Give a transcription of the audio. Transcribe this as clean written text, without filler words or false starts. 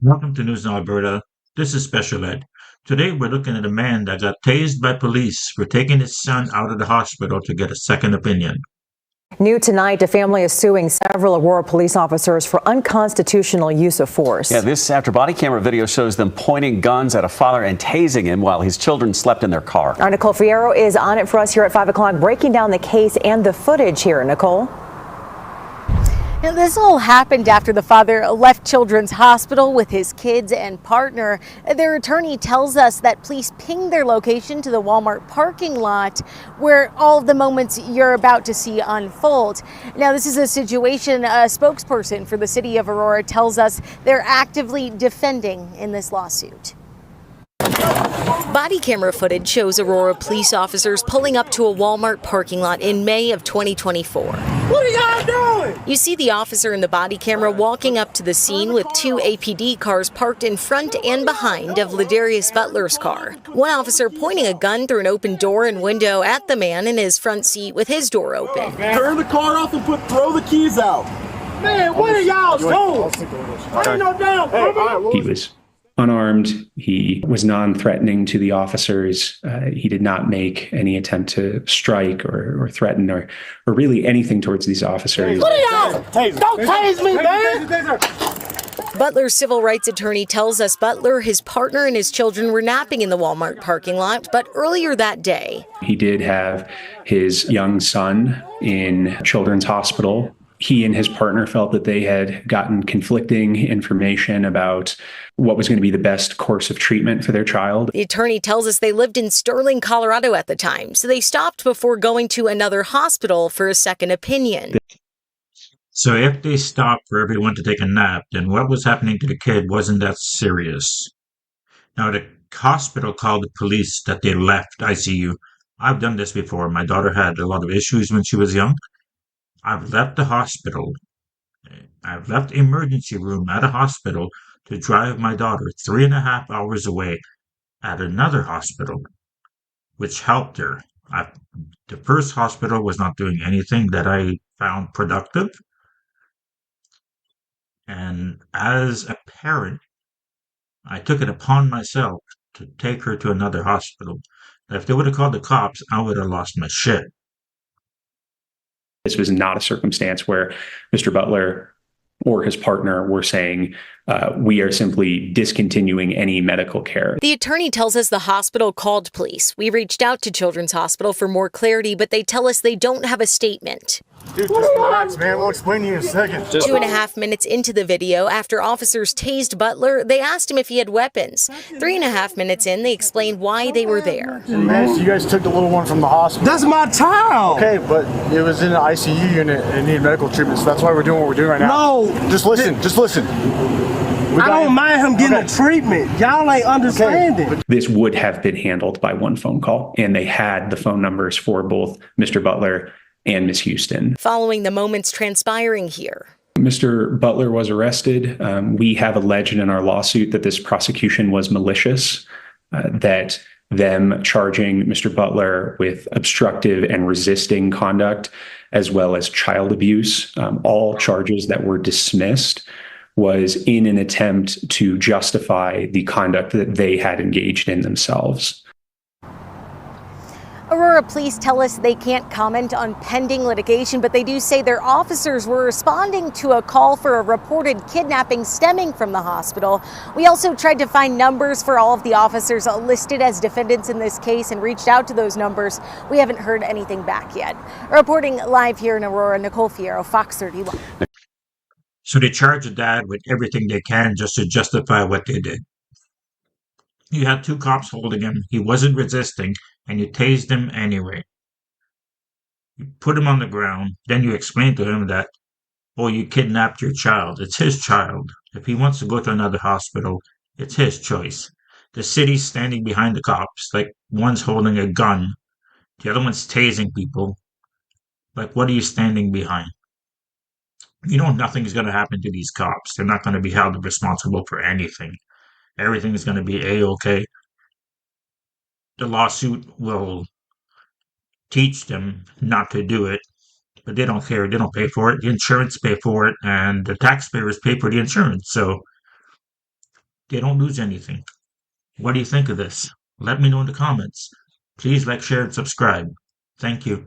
Welcome to News in Alberta. This is Special Ed. Today we're looking at a man that got tased by police for taking his son out of the hospital to get a second opinion. New tonight, a family is suing several Aurora police officers for unconstitutional use of force. Yeah, this after body camera video shows them pointing guns at a father and tasing him while his children slept in their car. Our Nicole Fierro is on it for us here at 5 o'clock, breaking down the case and the footage here. Nicole? Now, this all happened after the father left Children's Hospital with his kids and partner. Their attorney tells us that police pinged their location to the Walmart parking lot where all of the moments you're about to see unfold. Now, this is a situation a spokesperson for the city of Aurora tells us they're actively defending in this lawsuit. Body camera footage shows Aurora police officers pulling up to a Walmart parking lot in May of 2024. What are y'all doing? You see the officer in the body camera walking up to the scene with two APD cars parked in front and behind of Ladarius Butler's car. One officer pointing a gun through an open door and window at the man in his front seat with his door open. Turn the car off and throw the keys out. Man, what are y'all doing? I ain't no damn criminal. He was unarmed. He was non-threatening to the officers. He did not make any attempt to strike or threaten or really anything towards these officers. What are y'all? Don't tase me, man. Butler's civil rights attorney tells us Butler, his partner, and his children were napping in the Walmart parking lot, but earlier that day, He did have his young son in Children's Hospital. He and his partner felt that they had gotten conflicting information about what was going to be the best course of treatment for their child. the attorney tells us they lived in Sterling, Colorado at the time, so they stopped before going to another hospital for a second opinion. So if they stopped for everyone to take a nap, then what was happening to the kid wasn't that serious. Now the hospital called the police that they left ICU. I've done this before. My daughter had a lot of issues when she was young. I've left the hospital. I've left the emergency room at a hospital to drive my daughter 3.5 hours away at another hospital, which helped her. The first hospital was not doing anything that I found productive. And as a parent, I took it upon myself to take her to another hospital. If they would have called the cops, I would have lost my shit. This was not a circumstance where Mr. Butler or his partner were saying, we are simply discontinuing any medical care. The attorney tells us the hospital called police. We reached out to Children's Hospital for more clarity, but they tell us they don't have a statement. Dude, just relax, man. We'll explain to you in a second. 2.5 minutes into the video, after officers tased Butler, they asked him if he had weapons. 3.5 minutes in, they explained why they were there. Man, so you guys took the little one from the hospital. That's my child. Okay, but it was in an ICU unit and needed medical treatment, so that's why we're doing what we're doing right now. No. Just listen. Just listen. I don't mind him getting the treatment. Y'all ain't understanding. This would have been handled by one phone call, and they had the phone numbers for both Mr. Butler and Miss Houston. Following the moments transpiring here, Mr. Butler was arrested. We have alleged in our lawsuit that this prosecution was malicious, that them charging Mr. Butler with obstructive and resisting conduct, as well as child abuse, all charges that were dismissed, was in an attempt to justify the conduct that they had engaged in themselves. Aurora police tell us they can't comment on pending litigation, but they do say their officers were responding to a call for a reported kidnapping stemming from the hospital. We also tried to find numbers for all of the officers listed as defendants in this case and reached out to those numbers. We haven't heard anything back yet. Reporting live here in Aurora, Nicole Fierro, Fox 31. So they charge the dad with everything they can just to justify what they did. You had two cops holding him. He wasn't resisting, and you tased him anyway. You put him on the ground. Then you explain to him that, oh, you kidnapped your child. It's his child. If he wants to go to another hospital, it's his choice. The city's standing behind the cops, like one's holding a gun. The other one's tasing people. Like, what are you standing behind? You know nothing's going to happen to these cops. They're not going to be held responsible for anything. Everything is going to be A-okay. The lawsuit will teach them not to do it, but they don't care. They don't pay for it. The insurance pay for it, and the taxpayers pay for the insurance. So they don't lose anything. What do you think of this? Let me know in the comments. Please like, share, and subscribe. Thank you.